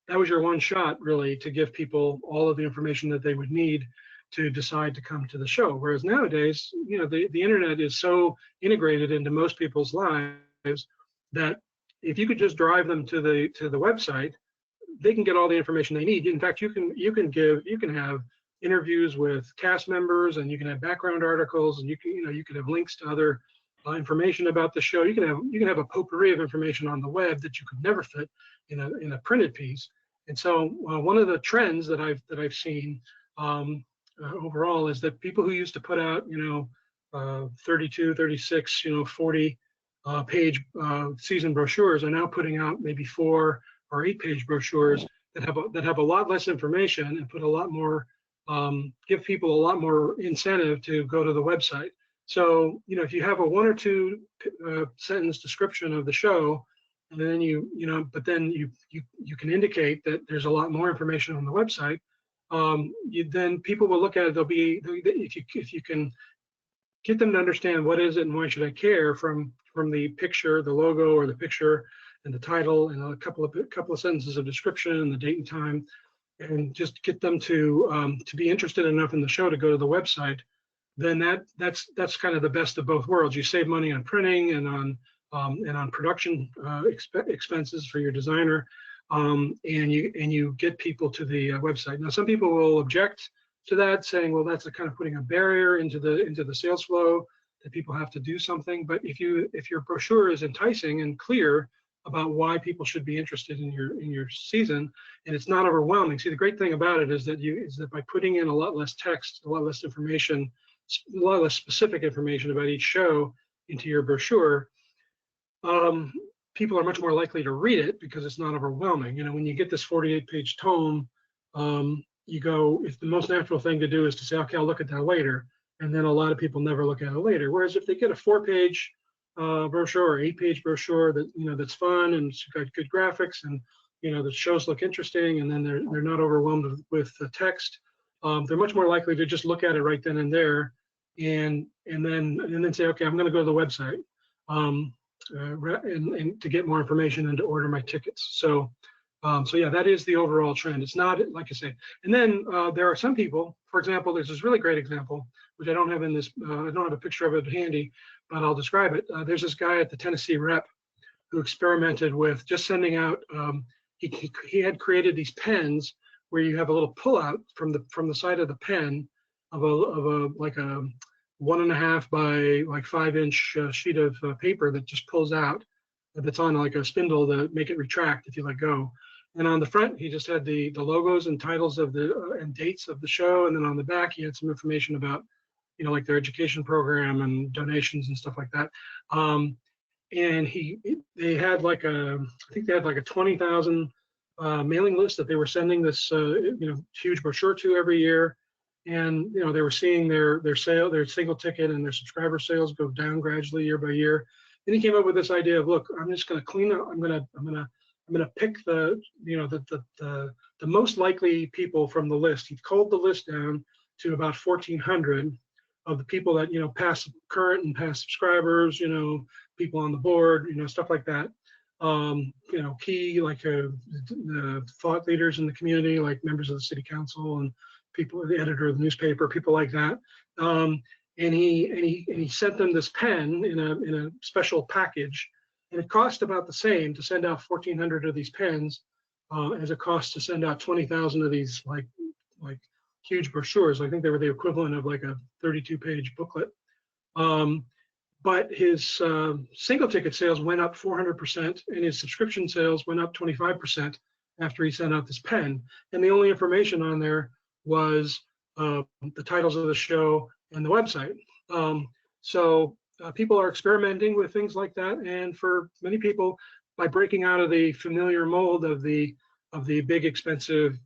that was your one shot really to give people all of the information that they would need to decide to come to the show. Whereas nowadays, the internet is so integrated into most people's lives that if you could just drive them to the website, they can get all the information they need. In fact, you can have interviews with cast members, and you can have background articles, and you can have links to other information about the show. You can have a potpourri of information on the web that you could never fit in a printed piece. And so one of the trends that I've seen overall is that people who used to put out 32, 36, 40 page season brochures are now putting out maybe 4 or 8 page brochures that have a lot less information and put a lot more give people a lot more incentive to go to the website. So if you have a 1 or 2 sentence description of the show, and then but then you can indicate that there's a lot more information on the website. Then people will look at it. If you can get them to understand what is it and why should I care from the picture, the logo, or the picture and the title, and a couple of sentences of description and the date and time, and just get them to be interested enough in the show to go to the website. Then that's kind of the best of both worlds. You save money on printing and on production expenses for your designer, and you get people to the website. Now, some people will object to that, saying, well, that's a kind of putting a barrier into the sales flow, that people have to do something. But if your brochure is enticing and clear about why people should be interested in your season, and it's not overwhelming. See, the great thing about it is that by putting in a lot less text, a lot less information, a lot less specific information about each show into your brochure, people are much more likely to read it because it's not overwhelming. When you get this 48-page tome, if the most natural thing to do is to say, okay, I'll look at that later, and then a lot of people never look at it later. Whereas if they get a 4-page brochure or 8-page brochure that's fun and it's got good graphics, and the shows look interesting, and then they're not overwhelmed with the text, they're much more likely to just look at it right then and there, and then say, okay, I'm going to go to the website and to get more information and to order my tickets. So yeah, that is the overall trend. It's not, like I say. And then there are some people, for example, there's this really great example, which I don't have in this, I don't have a picture of it handy, but I'll describe it. There's this guy at the Tennessee Rep who experimented with just sending out, he had created these pens where you have a little pullout from the side of the pen of a like a 1.5 by like 5-inch sheet of paper that just pulls out, that's on like a spindle to make it retract if you let go. And on the front, he just had the logos and titles of and dates of the show, and then on the back, he had some information about like their education program and donations and stuff like that. And they had like I think they had like a 20,000 mailing list that they were sending this huge brochure to every year. And they were seeing their single ticket and their subscriber sales go down gradually year by year. Then he came up with this idea of, look, I'm just going to clean up. I'm going to pick the most likely people from the list. He culled the list down to about 1,400 of the people that past current and past subscribers, people on the board, stuff like that. Key like thought leaders in the community, like members of the city council and people, the editor of the newspaper, people like that. And he sent them this pen in a special package, and it cost about the same to send out 1,400 of these pens as it costs to send out 20,000 of these like huge brochures. I think they were the equivalent of like a 32-page booklet. But his single ticket sales went up 400%, and his subscription sales went up 25% after he sent out this pen. And the only information on there was the titles of the show and the website. So people are experimenting with things like that, and for many people, by breaking out of the familiar mold of the big, expensive,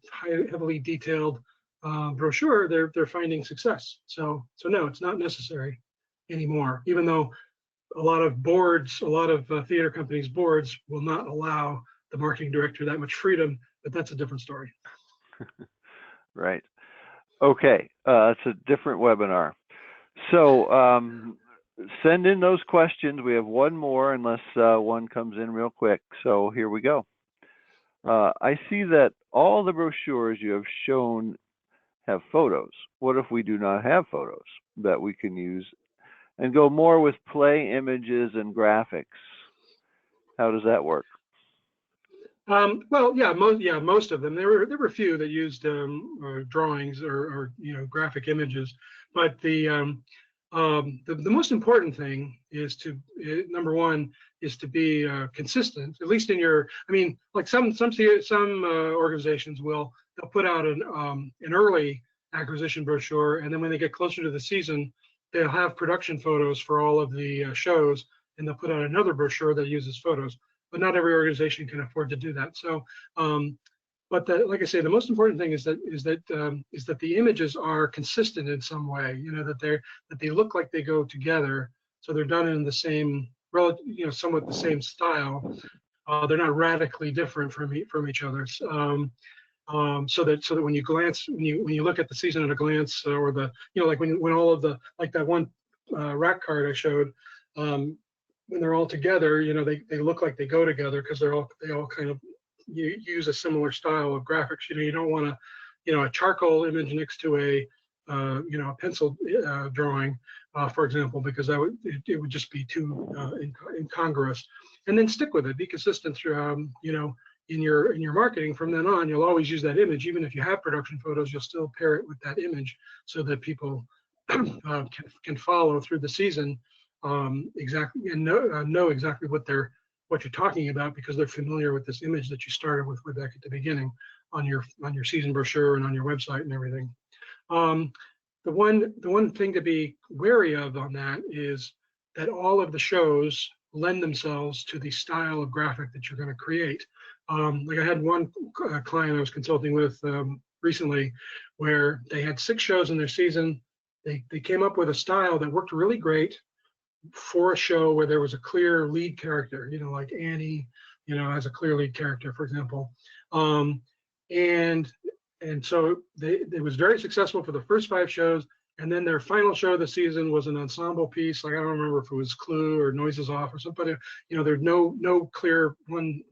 heavily detailed brochure, they're finding success. So no, it's not necessary anymore. Even though a lot of boards, a lot of theater companies' boards will not allow the marketing director that much freedom, but that's a different story. Right. Okay. It's a different webinar. So send in those questions. We have one more unless one comes in real quick. So here we go. I see that all the brochures you have shown have photos. What if we do not have photos that we can use and go more with play images and graphics? How does that work? Well, most of them. There were a few that used drawings or graphic images, but the most important thing is to number one is to be consistent, at least in your. I mean, like some organizations they'll put out an early acquisition brochure, and then when they get closer to the season, they'll have production photos for all of the shows, and they'll put out another brochure that uses photos. But not every organization can afford to do that. So, but like I say, the most important thing is that the images are consistent in some way. You know, that they look like they go together. So they're done in the same, somewhat the same style. They're not radically different from each other. So that when you glance, when you look at the season at a glance, or like when all of the, like that one rack card I showed. When they're all together, they look like they go together because they all kind of use a similar style of graphics. You don't want a charcoal image next to a a pencil drawing, for example, because it would just be too incongruous. And then stick with it. Be consistent through in your marketing. From then on, you'll always use that image. Even if you have production photos, you'll still pair it with that image so that people can follow through the season exactly, and know exactly what you're talking about, because they're familiar with this image that you started with back at the beginning on your season brochure and on your website and everything. The one thing to be wary of on that is that all of the shows lend themselves to the style of graphic that you're going to create. Like I had one client I was consulting with recently, where they had 6 shows in their season. They came up with a style that worked really great for a show where there was a clear lead character, like Annie, has a clear lead character, for example. And so it was very successful for the first 5 shows. And then their final show of the season was an ensemble piece. Like, I don't remember if it was Clue or Noises Off or something. There's no clear one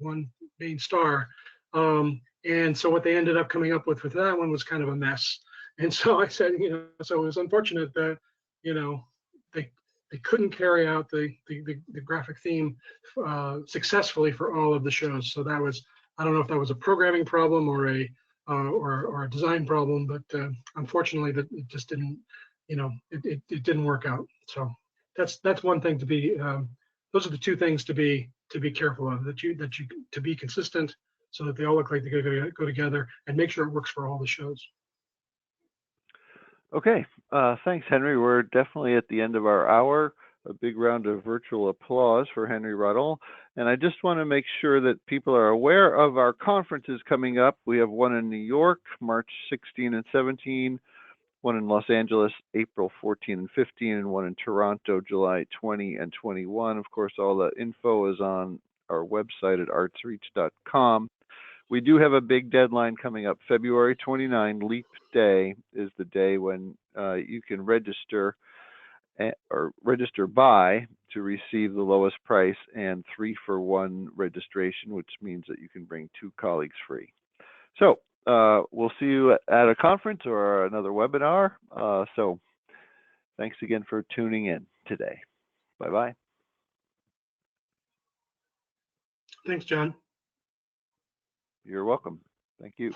main star. And so what they ended up coming up with that one was kind of a mess. And so I said, so it was unfortunate that, they couldn't carry out the graphic theme successfully for all of the shows. So that was, I don't know if that was a programming problem or a design problem, but unfortunately that it just didn't, it didn't work out. So that's one thing to be. Those are the 2 things to be careful of. That you to be consistent, so that they all look like they go together, and make sure it works for all the shows. Okay, thanks, Henry. We're definitely at the end of our hour. A big round of virtual applause for Henry Ruddle. And I just want to make sure that people are aware of our conferences coming up. We have one in New York, March 16 and 17, one in Los Angeles, April 14 and 15, and one in Toronto, July 20 and 21. Of course, all the info is on our website at artsreach.com. We do have a big deadline coming up. February 29, Leap Day, is the day when you can register or register by to receive the lowest price and 3-for-1 registration, which means that you can bring 2 colleagues free. So we'll see you at a conference or another webinar. So thanks again for tuning in today. Bye-bye. Thanks, John. You're welcome. Thank you.